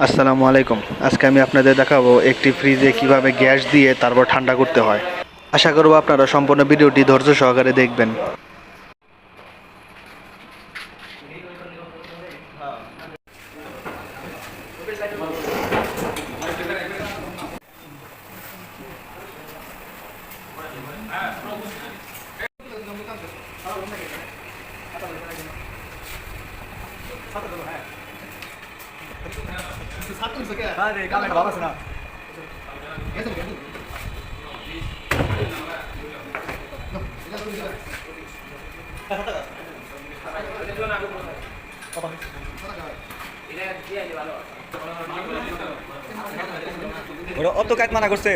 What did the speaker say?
আসসালামু আলাইকুম। আজকে আমি আপনাদের দেখাবো একটি ফ্রিজে কিভাবে গ্যাস দিয়ে তারপর ঠান্ডা করতে হয়। আশা করব আপনারা সম্পূর্ণ ভিডিওটি ধৈর্য সহকারে দেখবেন। ওরা অত কাট মানা করছে।